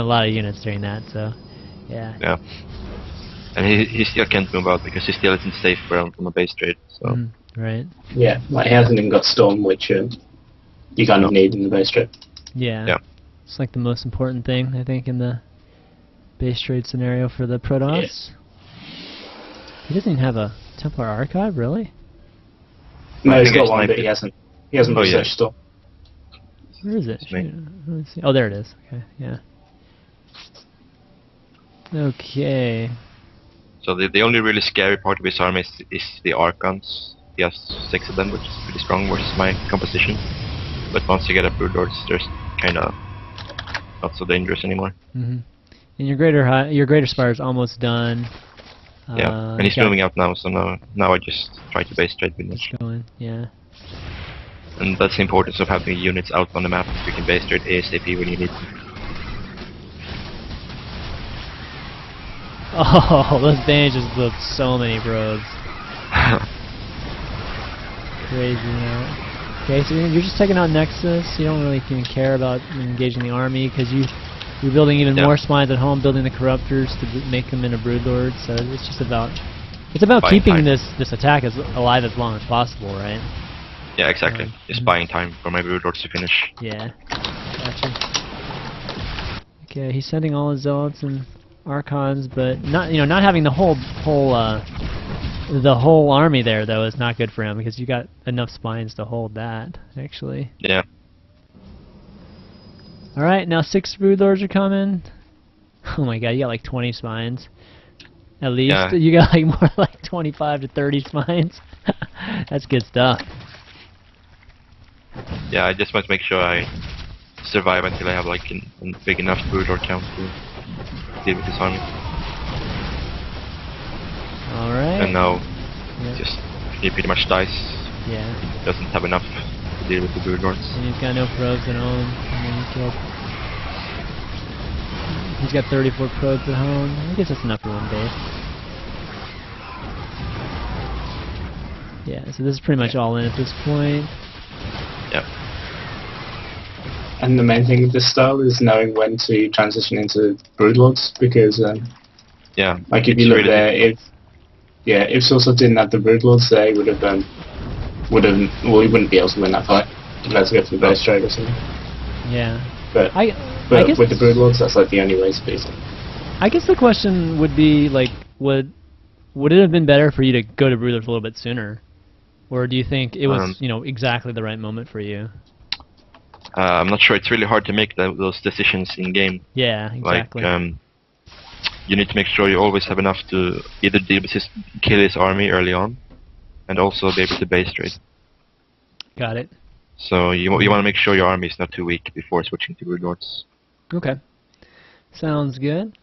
a lot of units during that, so yeah. Yeah. And he still can't move out because he still isn't safe from a base trade. So. Right. Yeah, like he hasn't even got Storm, which you kind of need in the base trade. Yeah. Yeah. It's like the most important thing, I think, in the base trade scenario for the Protoss. Yeah. He doesn't even have a Templar Archive, really? No, he's got one, but he hasn't researched Storm. Where is it? Let's see. Oh, there it is. Okay, yeah. Okay. So the only really scary part of his army is the Archons. He has 6 of them, which is pretty strong versus my composition. But once you get up Broodlords, there's kind of not so dangerous anymore. And your greater spire is almost done. Yeah, and he's moving out now, so now I just try to base trade with him. Going, yeah. And that's the importance of having units out on the map. You can base trade ASAP when you need to. Oh, those Danes just blew up so many probes. Crazy, man. Okay, so you're just taking out Nexus. You don't really even care about engaging the army because you're building even more spines at home, building the Corruptors to make them into Broodlords. So it's just about keeping this attack as alive as long as possible, right? Yeah, exactly. Just buying time for my Broodlords to finish. Yeah, gotcha. Okay, he's sending all his Zealots and Archons, but not having the whole army there though is not good for him because you got enough spines to hold that actually. Yeah. All right, now 6 Broodlords are coming. Oh my god, you got like 20 spines. At least you got like more like 25 to 30 spines. That's good stuff. Yeah, I just want to make sure I survive until I have like a big enough Broodlord count to deal with this army. Alright. And now, just he pretty much dies. Yeah. He doesn't have enough to deal with the Broodlords. And he's got no probes at home. He's got 34 probes at home. I guess that's enough for one base. Yeah, so this is pretty much all in at this point. Yeah. And the main thing with this style is knowing when to transition into Broodlords, because like if you look really there, if Sorcerer didn't have the Broodlords there, he he wouldn't be able to win that fight. He'd have to go for the base trade or something. Yeah. But I guess with the Broodlords, that's like the only way to beat it. I guess the question would be like, would it have been better for you to go to Broodlords a little bit sooner, or do you think it was exactly the right moment for you? I'm not sure. It's really hard to make those decisions in game. Yeah, exactly. Like, you need to make sure you always have enough to either kill his army early on, and also be able to base trade. Got it. So you want to make sure your army is not too weak before switching to Broodlords. Okay. Sounds good.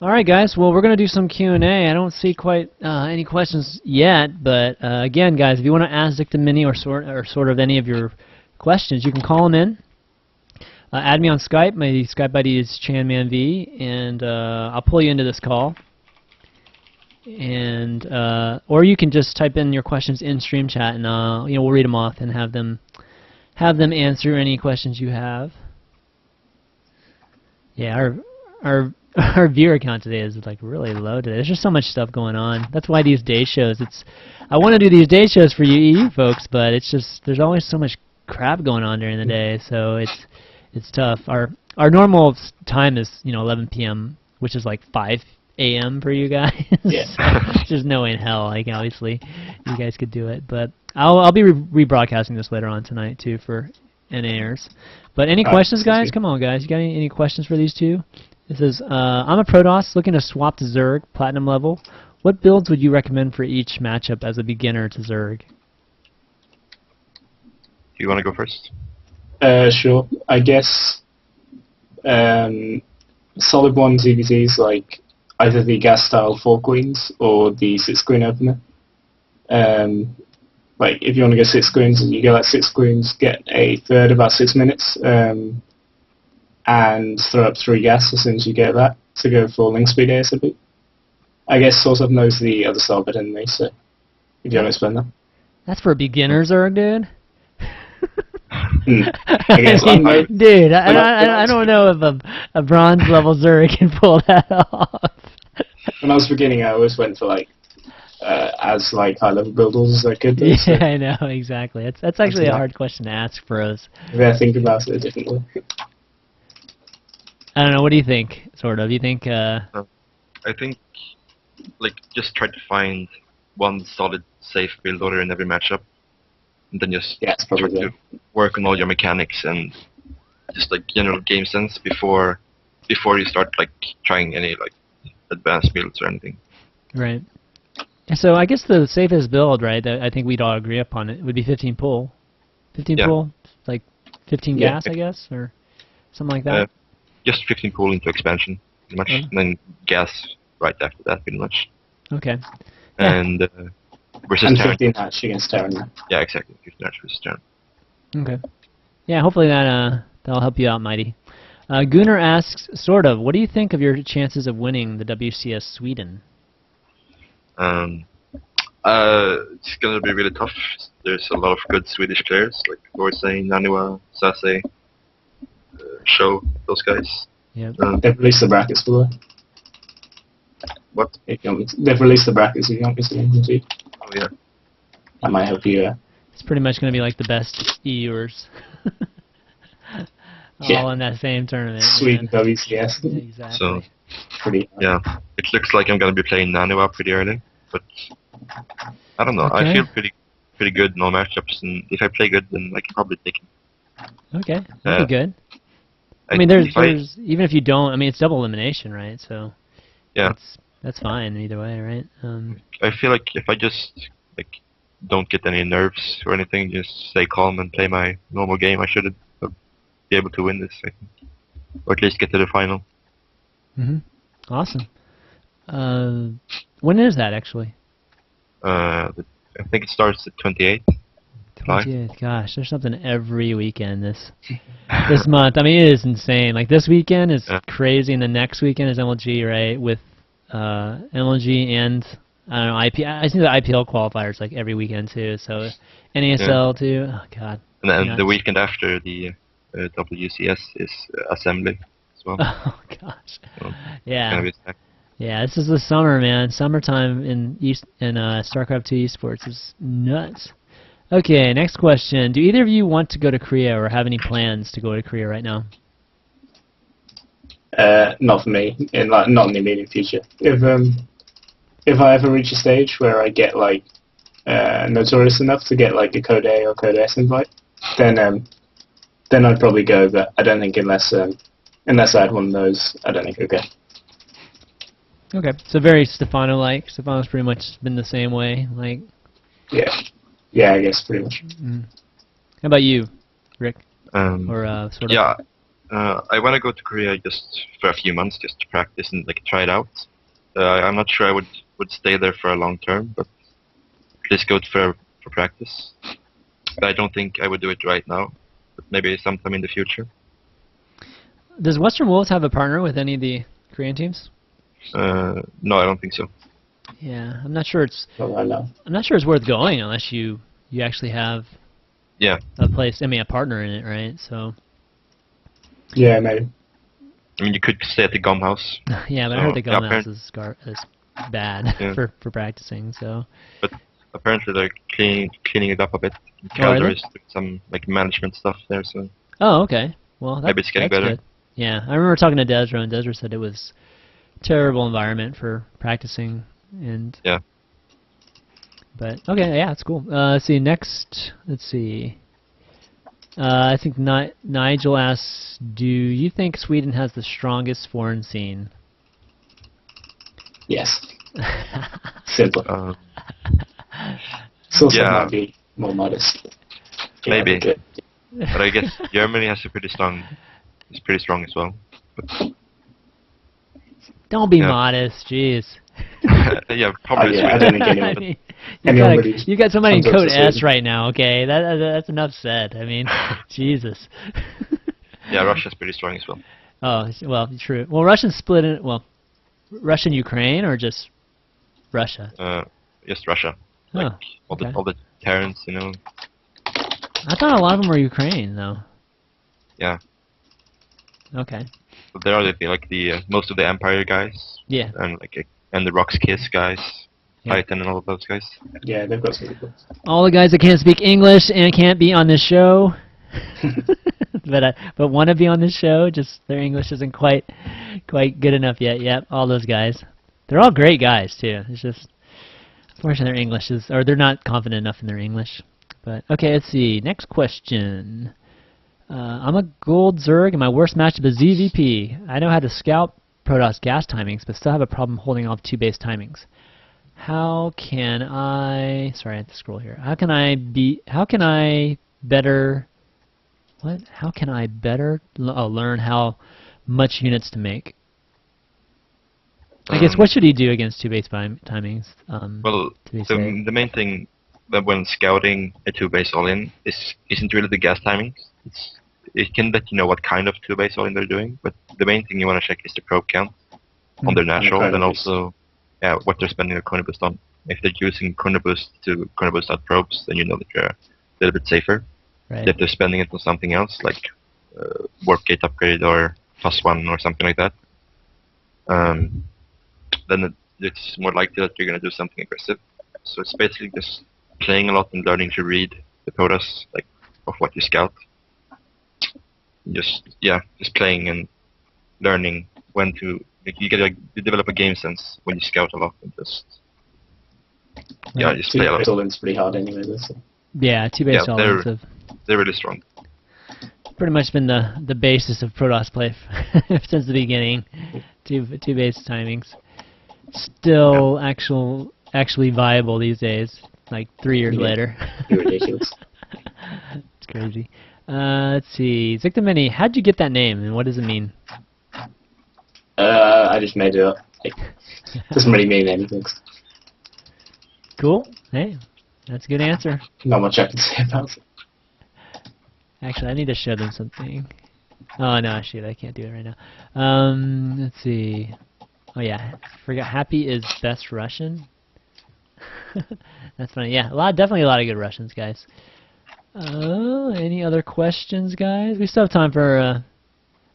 All right, guys. Well, we're going to do some Q&A. I don't see quite any questions yet, but again, guys, if you want to ask Ziktomini or sort of any of your questions, you can call them in. Add me on Skype. My Skype ID is ChanmanV, and I'll pull you into this call. And or you can just type in your questions in stream chat, and we'll read them off and have them answer any questions you have. Yeah, our viewer count today is like really low today. There's just so much stuff going on. That's why these day shows. I want to do these day shows for you EU folks, but it's just there's always so much crap going on during the day, so it's tough. Our normal time is 11 p.m., which is like 5 a.m. for you guys. Yeah. So there's no way in hell. Like obviously, you guys could do it, but I'll be rebroadcasting this later on tonight too for NAers. But any questions, guys? Come on, guys. You got any questions for these two? It says, I'm a Protoss looking to swap to Zerg Platinum level. What builds would you recommend for each matchup as a beginner to Zerg? Do you want to go first? Sure. I guess solid 1 ZVZs like either the gas style 4 queens or the 6 queen opener. Like if you want to go 6 queens, you go like 6 queens, get a third about 6 minutes, and throw up 3 gas as soon as you get that to go for link speed ASAP. I guess SortOf knows the other style better than me, so if you want to explain that. That's for beginners, Zerg, dude. I guess, dude, I don't know if a bronze level Zerg can pull that off. When I was beginning, I always went for like as like high level builders as I could. Though, yeah, I know exactly. That's actually a hard question to ask for us. Yeah, think about it differently. I don't know. What do you think? Sort of. You think? I think like just try to find one solid, safe build order in every matchup, and then just try to work on all your mechanics and just like general game sense before you start like trying any like advanced builds or anything. Right. So I guess the safest build, right, that I think we'd all agree upon it would be 15 pull. 15 pull, like 15 gas, I guess, or something like that. Just 15 pull into expansion, pretty much, and then gas right after that, pretty much. Okay. And versus and Terran. 15 hatch against Terran. Yeah, exactly. 15 hatch versus Terran. Okay. Yeah, hopefully that'll help you out, Mighty. Gunnar asks, sort of, what do you think of your chances of winning the WCS Sweden? It's gonna be really tough. There's a lot of good Swedish players, like Gorsay, Nanua, Sase, Show, those guys. Yeah. They've released the brackets for that. What? They've released the brackets if you want me to see. Oh yeah. That might help you. It's pretty much going to be like the best EUers. All in that same tournament. Sweden WCS. Exactly. So, pretty. Yeah, it looks like I'm gonna be playing Nanua pretty early, but I don't know. Okay. I feel pretty good in all matchups, and if I play good, then I can probably take him. Okay, that'd be good. I mean, there's even if you don't, I mean, it's double elimination, right? So yeah, that's fine either way, right? I feel like if I just like don't get any nerves or anything, just stay calm and play my normal game, I should be able to win this, I think, or at least get to the final. Awesome. When is that actually? I think it starts at 28th. 28th. Gosh, there's something every weekend this month. I mean, it is insane. Like this weekend is crazy, and the next weekend is MLG, right? With MLG and I don't know I see the IPL qualifiers like every weekend too. So NASL too. Oh God. And then the weekend after the WCS is Assembly as well. Oh gosh. So yeah. Yeah, this is the summer, man. Summertime in StarCraft 2 esports is nuts. Okay, next question. Do either of you want to go to Korea or have any plans to go to Korea right now? Not for me. Not in the immediate future. If I ever reach a stage where I get like notorious enough to get like a Code A or Code S invite, then I'd probably go. But I don't think unless I had one of those, I don't think I'd go. Okay, so very Stefano-like. Stefano's pretty much been the same way, like. Yeah, I guess pretty much. How about you, Rick? Sort of. Yeah, I want to go to Korea just for a few months, just to practice and like try it out. I'm not sure I would stay there for a long term, but at least go for practice. But I don't think I would do it right now, but maybe sometime in the future. Does Western Wolves have a partner with any of the Korean teams? No, I don't think so. Yeah, I'm not sure it's. I'm not sure it's worth going unless you actually have. Yeah. A place. I mean, a partner in it, right? So. Yeah, maybe. I mean, you could stay at the Gum House. Yeah, but I heard the Gum House is bad for practicing. So. But apparently they're cleaning it up a bit. There's some like management stuff there, so. Oh, okay. Well, maybe it's getting better. Good. Yeah, I remember talking to Desra, and Desra said it was terrible environment for practicing, and. Yeah. But okay, yeah, it's cool. Let's see. Next, I think Nigel asks, do you think Sweden has the strongest foreign scene? Yes. Simple. Might be more modest. Maybe. But I guess Germany has a pretty strong as well. But don't be modest, jeez. Yeah, probably. I don't think anyone. You got somebody in code S right now, okay? That's enough said. I mean, Jesus. Yeah, Russia's pretty strong as well. Oh, well, true. Well, Russians split in. Well, Russia and Ukraine, or just Russia? Just Russia. Like all the Terrans, you know. I thought a lot of them were Ukraine, though. Yeah. Okay. But there are the most of the Empire guys. Yeah. And the Rock's Kiss guys. Yeah. Titan and all of those guys. Yeah, they've got some people. All the guys that can't speak English and can't be on this show. but want to be on this show, just their English isn't quite good enough yet. Yep, all those guys. They're all great guys too. It's just unfortunately their English is, or they're not confident enough in their English. But okay, let's see. Next question. I'm a gold Zerg, and my worst matchup is ZVP. I know how to scout Protoss gas timings, but still have a problem holding off 2 base timings. How can I? Sorry, I have to scroll here. How can I better? What? How can I better learn how much units to make? I guess what should he do against 2 base timings? Well, the main thing that when scouting a 2 base all-in isn't really the gas timings. It can let you know what kind of 2 base all-in they're doing, but the main thing you want to check is the probe count on their natural, and also what they're spending their corner boost on. If they're using corner boost to corner boost out probes, then you know that you're a little bit safer. Right. If they're spending it on something else, like warp gate upgrade or +1 or something like that, then it's more likely that you're going to do something aggressive. So it's basically just playing a lot and learning to read the Protoss, of what you scout. Just playing and learning when to. You develop a game sense when you scout a lot and just just play a lot. 2 base all-in's pretty hard anyway. So. Yeah, 2 base all-ins have. They're really strong. Pretty much been the basis of Protoss play since the beginning. 2 base timings. Still actually viable these days, like 3 years later. Ridiculous. It's crazy. Let's see. Ziktomini, how'd you get that name, and what does it mean? I just made it up. It doesn't really mean anything. Cool. Hey, that's a good answer. Not much I can say about it. Actually, I need to show them something. Oh, no, shoot, I can't do it right now. Let's see. Oh, yeah, forgot. Happy is best Russian. That's funny. Yeah, definitely a lot of good Russians, guys. Any other questions, guys? We still have time for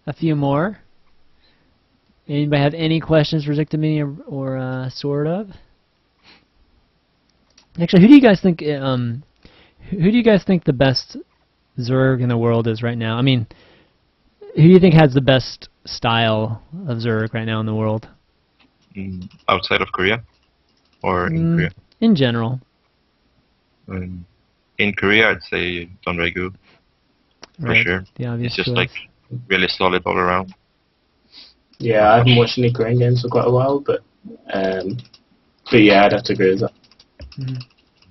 a few more. Anybody have any questions for Ziktomini or SortOf? Actually, who do you guys think? Who do you guys think the best Zerg in the world is right now? I mean, who do you think has the best style of Zerg right now in the world? Outside of Korea, or in Korea? In general. In Korea, I'd say Don Regu, for sure. It's just really solid all around. Yeah, I haven't watched any Korean games for quite a while, but yeah, I'd have to agree with that.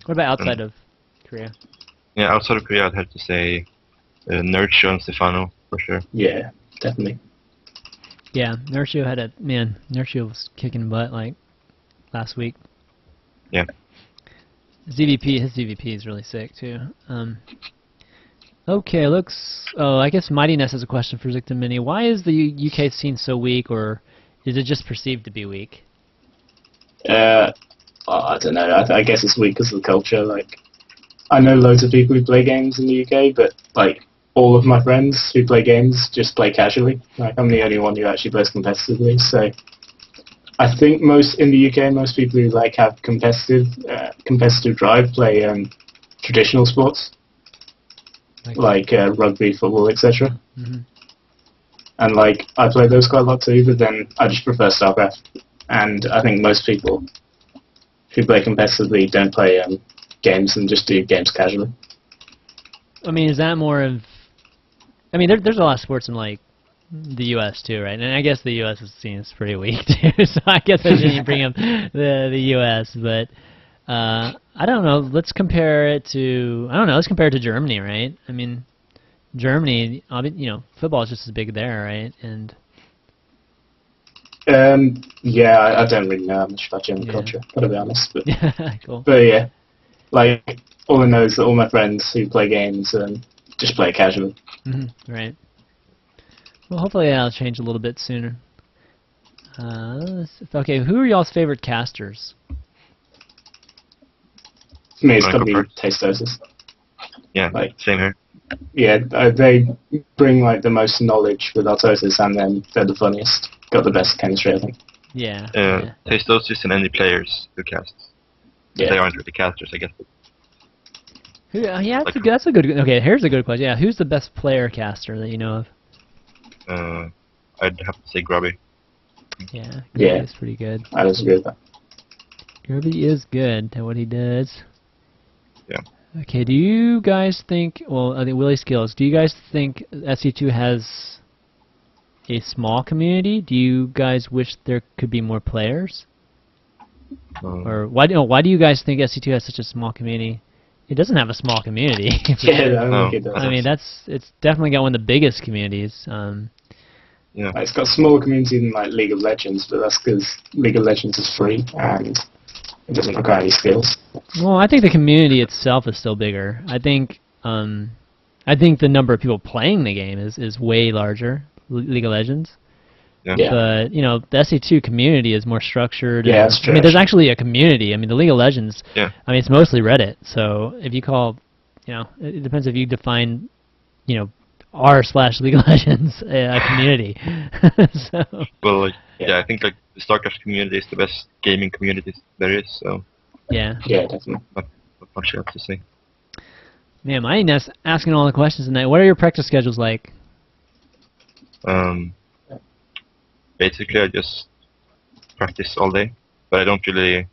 What about outside of Korea? Yeah, outside of Korea, I'd have to say Nurture and Stefano, for sure. Yeah, definitely. Yeah, Nurture Nurture was kicking butt last week. Yeah. His ZVP is really sick too. Okay, I guess Mightiness has a question for Ziktomini. Why is the UK scene so weak, or is it just perceived to be weak? I don't know. I guess it's weak because of the culture. I know loads of people who play games in the UK, but all of my friends who play games just play casually. I'm the only one who actually plays competitively. So I think in the UK, most people who have competitive drive play traditional sports like rugby, football, etc. And I play those quite a lot too. But then I just prefer StarCraft, and I think most people who play competitively don't play games and just do games casually. I mean, is that more of? I mean, there's a lot of sports in the U.S. too, right? And I guess the U.S. scene is pretty weak too, so I guess I shouldn't bring up the U.S. But I don't know. Let's compare it to Germany, right? I mean, Germany, football is just as big there, right? And yeah, I don't really know much about German culture, gotta be honest. But cool. But yeah, all I know is that all my friends who play games just play casually. Right. Well, hopefully that'll change a little bit sooner. Okay, who are y'all's favorite casters? For me, it's gotta be Taste Doses. Yeah, like, same here. Yeah, they bring like the most knowledge with Artosis, and then they're the funniest. Got the best chemistry, I think. Yeah. Tastosis and any players who cast. Yeah. They aren't really casters, I guess. Yeah, that's a good. Okay, here's a good question. Yeah, who's the best player caster that you know of? I'd have to say Grubby. Yeah, Grubby is pretty good. I disagree with that. Grubby is good at what he does. Yeah. Okay, do you guys think? Well, I think Willie Skills. Do you guys think SC2 has a small community? Do you guys wish there could be more players? Or why do you guys think SC2 has such a small community? It doesn't have a small community. I mean, it's definitely got one of the biggest communities. Yeah. It's got a smaller community than like League of Legends, but that's because League of Legends is free and it doesn't require any skills. Well, I think the community itself is still bigger. I think the number of people playing the game is way larger. League of Legends. Yeah. But, you know, the SC2 community is more structured. Yeah, that's true. I mean, there's actually a community. I mean, the League of Legends, I mean, it's mostly Reddit. So if you call, you know, it depends if you define, you know, r/League of Legends a community. So. Well, like, yeah, I think like the StarCraft community is the best gaming community there is. So. Yeah, definitely. Not much else to say. Man, I ain't asking all the questions tonight. What are your practice schedules like? Basically, I just practice all day, but I don't really.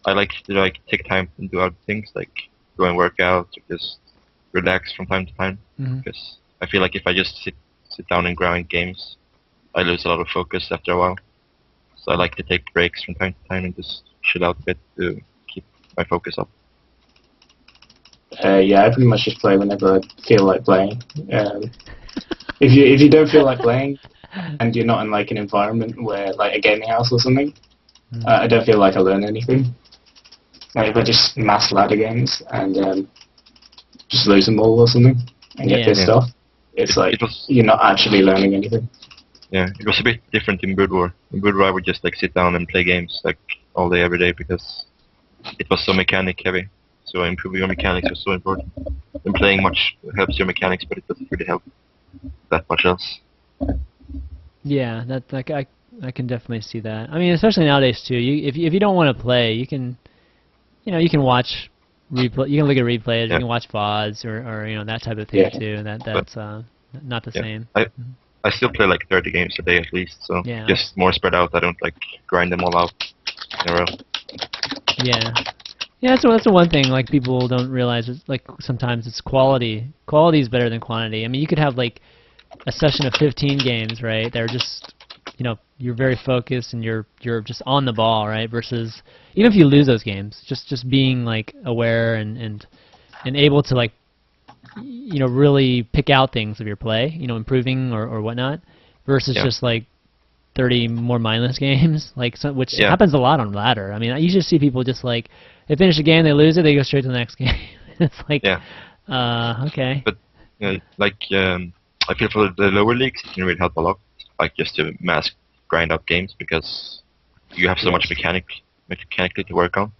I like to take time and do other things, like go and work out, or just relax from time to time. Because I feel like if I just sit down and grind games, I lose a lot of focus after a while. So I like to take breaks from time to time and just chill out a bit to keep my focus up. Yeah, I pretty much just play whenever I feel like playing. If you don't feel like playing, and you're not in like an environment where like a gaming house or something, I don't feel like I learn anything. Like if I just mass ladder games and just lose them all or something and get pissed off, it's like you're not actually learning anything. Yeah, it was a bit different in Brood War. In Brood War, I would just like sit down and play games like all day, every day, because it was so mechanic heavy. So improving your mechanics was so important. And playing much helps your mechanics, but it doesn't really help that much else. Yeah, I can definitely see that. I mean, especially nowadays too. If you don't want to play, you can watch replay. You can look at replays. You can watch VODs or you know, that type of thing too. And that's not the same. I still play like 30 games a day at least, so just more spread out. I don't like grind them all out in a row. Yeah. Yeah, that's the one thing like people don't realize is like sometimes it's quality. Quality is better than quantity. I mean, you could have like a session of 15 games, right? They're just, you know, you're very focused and you're just on the ball, right? Versus even if you lose those games, just being like aware and able to like, you know, really pick out things of your play, you know, improving or whatnot, versus just like 30 more mindless games, like which happens a lot on ladder. I mean, I usually see people just like they finish a game, they lose it, they go straight to the next game. It's like, okay. But like I feel for the lower leagues, it can really help a lot, like just to mass grind out games because you have so much mechanically to work on.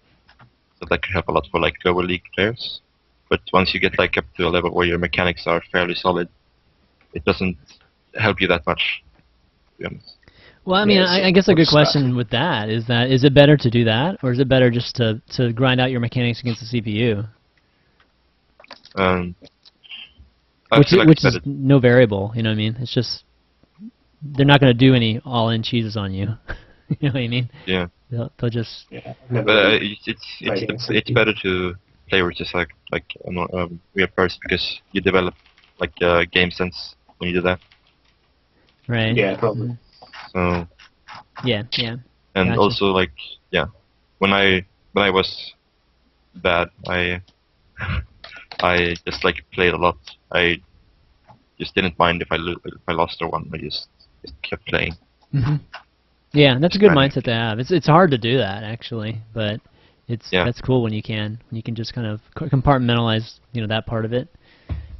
So that could help a lot for like lower league players. But once you get like up to a level where your mechanics are fairly solid, it doesn't help you that much, to be honest. Well, I mean, I guess a good question with that is it better to do that, or is it better just to grind out your mechanics against the CPU? Which is no variable, you know what I mean? It's just they're not going to do any all-in cheeses on you. You know what I mean? Yeah. They'll just. Yeah. But it's better to play with just like a real person because you develop like game sense when you do that. Right. Yeah, probably. So. Yeah. And also like when I was bad, I just like played a lot. I just didn't mind if I lost or won. I just kept playing. Yeah, that's a good mindset to have. It's hard to do that actually, but that's cool when you can just kind of compartmentalize, you know, that part of it.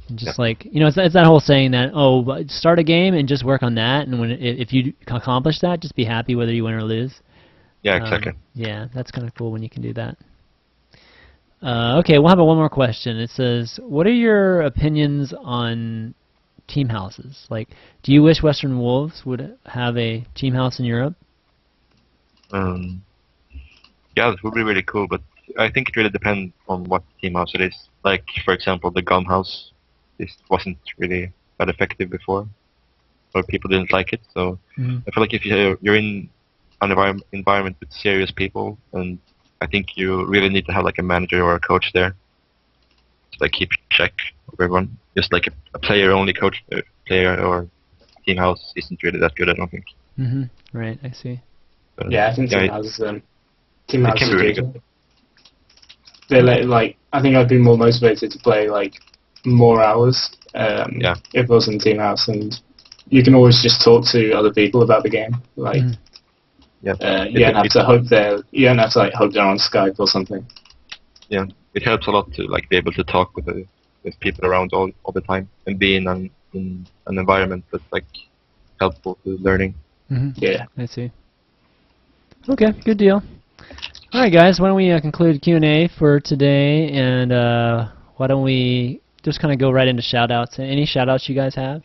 And just like, you know, it's that whole saying that start a game and just work on that, and if you accomplish that, just be happy whether you win or lose. Yeah, exactly. Yeah, that's kind of cool when you can do that. Okay, we'll have one more question. It says, what are your opinions on team houses? Like, do you wish Western Wolves would have a team house in Europe? Yeah, that would be really cool, but I think it really depends on what team house it is. Like, for example, the gun house, this wasn't really that effective before, or people didn't like it. So I feel like if you're in an environment with serious people, and I think you really need to have like a manager or a coach there to like keep check of everyone. Just like a player-only coach, player or team house isn't really that good, I don't think. Right, I see. But yeah, I think team houses can be really good. They're like, I think I'd be more motivated to play like more hours if it wasn't team house, and you can always just talk to other people about the game. Like, you don't have to hope you don't have to like hope they're on Skype or something. Yeah, it helps a lot to like be able to talk with people around all the time and be in an environment that's like helpful to learning. Yeah, I see. Okay, good deal. All right, guys, why don't we conclude Q&A for today, and why don't we just kind of go right into shout-outs. Any shout-outs you guys have?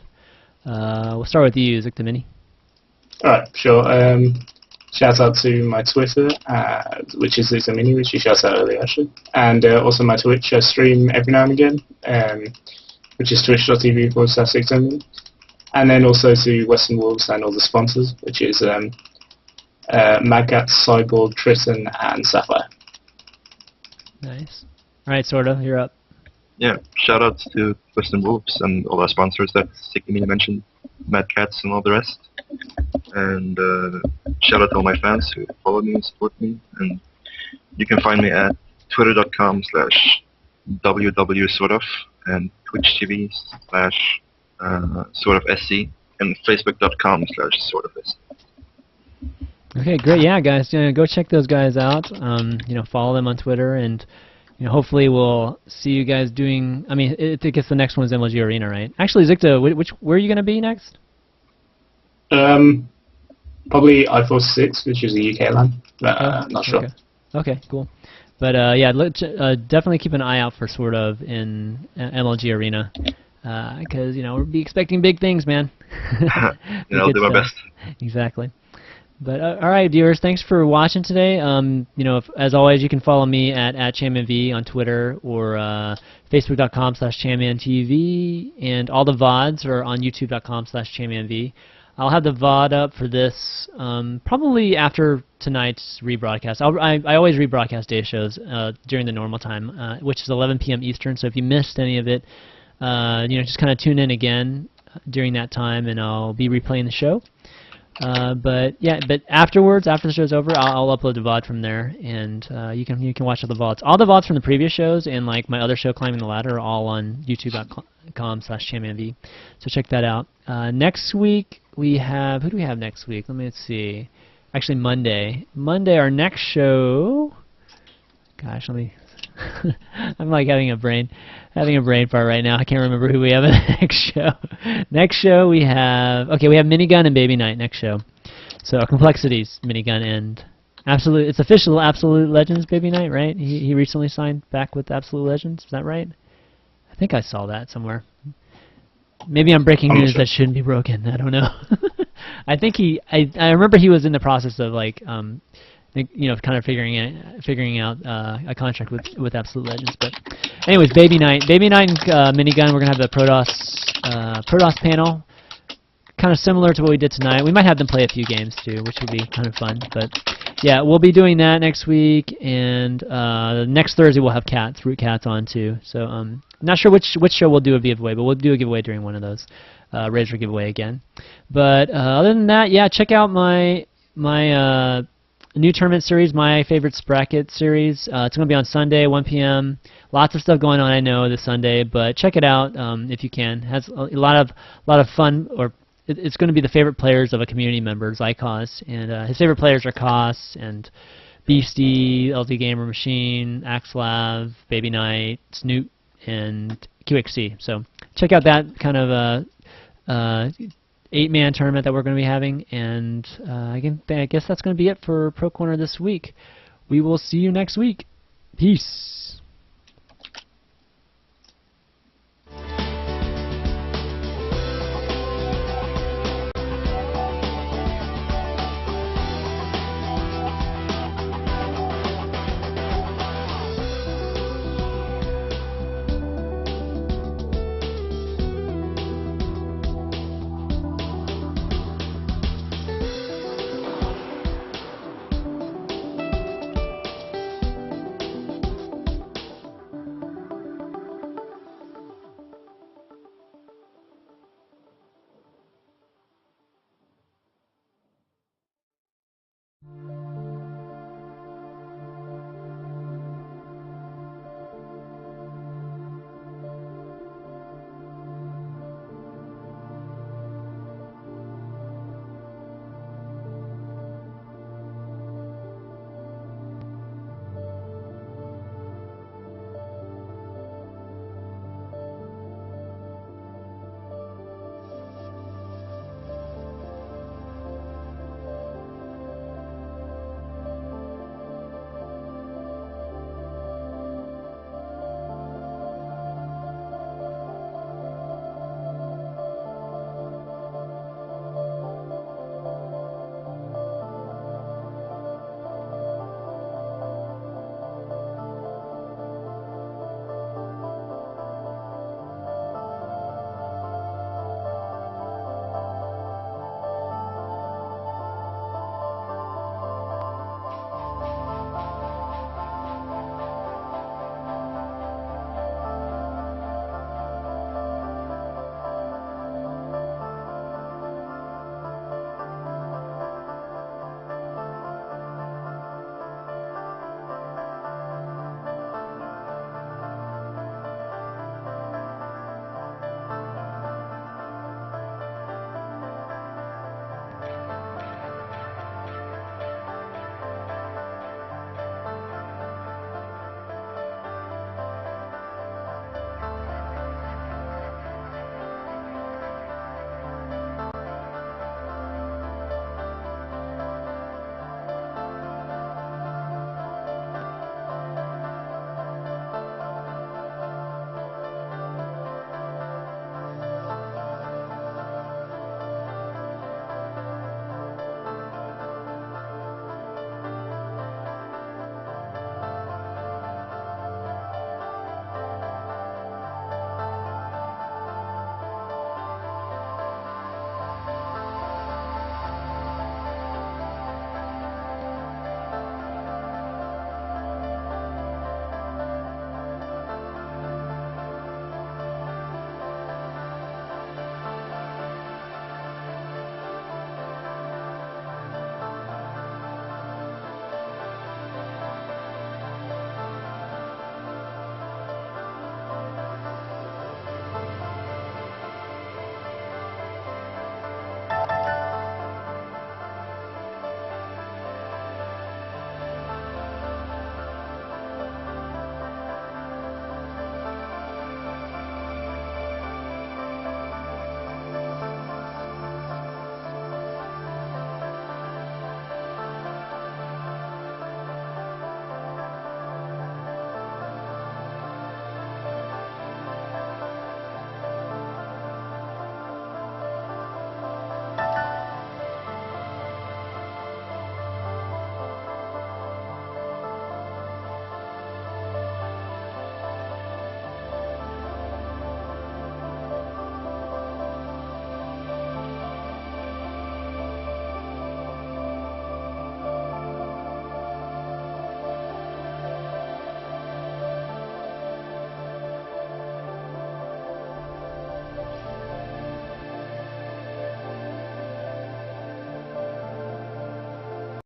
We'll start with you, Ziktomini. Alright, sure. Shout out to my Twitter, which is Ziktomini, which you shouted out earlier actually. And also my Twitch. I stream every now and again, which is twitch.tv/Ziktomini. And then also to Western Wolves and all the sponsors, which is Magcat, Cyborg, Triton, and Sapphire. Nice. Alright, SortOf, you're up. Yeah, shout outs to Western Wolves and all our sponsors that Ziktomini mentioned, Mad Cats and all the rest. And shout out to all my fans who follow me and support me. And you can find me at twitter.com/wW.SortOf and twitch.tv/SortOfSC and facebook.com/SortOfSC. Okay, great. Yeah, guys, go check those guys out. Follow them on Twitter, and hopefully we'll see you guys doing. I mean, I think the next one's MLG Arena, right? Actually, Zikto, where are you gonna be next? Probably I-46, which is a UK land. Not sure. Okay, cool. But yeah, definitely keep an eye out for SortOf in MLG Arena, because we'll be expecting big things, man. I'll do my best. Exactly. But all right, viewers, thanks for watching today. As always, you can follow me at ChanmanV on Twitter or Facebook.com/ChanmanTV, and all the VODs are on YouTube.com/ChanmanV. I'll have the VOD up for this probably after tonight's rebroadcast. I always rebroadcast day shows during the normal time, which is 11 p.m. Eastern. So if you missed any of it, just kind of tune in again during that time, and I'll be replaying the show. But afterwards, after the show's over, I'll upload the VOD from there, and you can watch all the VODs. All the VODs from the previous shows and like my other show, Climbing the Ladder, are all on YouTube.com/ChanmanV. So check that out. Next week we have, who do we have next week? Let's see. Actually, Monday, our next show. Gosh, let me. I'm like having a brain fart right now. I can't remember who we have in the next show. Next show we have Minigun and Baby Knight next show. So Complexities, Minigun, and it's official Absolute Legends Baby Knight, right? He recently signed back with Absolute Legends. Is that right? I think I saw that somewhere. Maybe I'm breaking news that shouldn't be broken. I don't know. I think I remember he was in the process of like kind of figuring out a contract with Absolute Legends. But anyways, Baby Knight and Minigun. We're gonna have the Protoss panel, kind of similar to what we did tonight. We might have them play a few games too, which would be kind of fun. But yeah, we'll be doing that next week, and next Thursday we'll have Root Cats on too. So not sure which show we'll do a giveaway, but we'll do a giveaway during one of those. Razor giveaway again. But other than that, yeah, check out my new tournament series, My Favorites Bracket series. It's going to be on Sunday, 1 p.m. Lots of stuff going on, I know, this Sunday, but check it out if you can. It has a lot of fun. It's going to be the favorite players of a community member, Zycos, and his favorite players are Kos and Beastie, LD Gamer Machine, Axelav, Baby Knight, Snoot, and QXC. So check out that kind of 8-man tournament that we're going to be having, and I guess that's going to be it for Pro Corner this week. We will see you next week. Peace.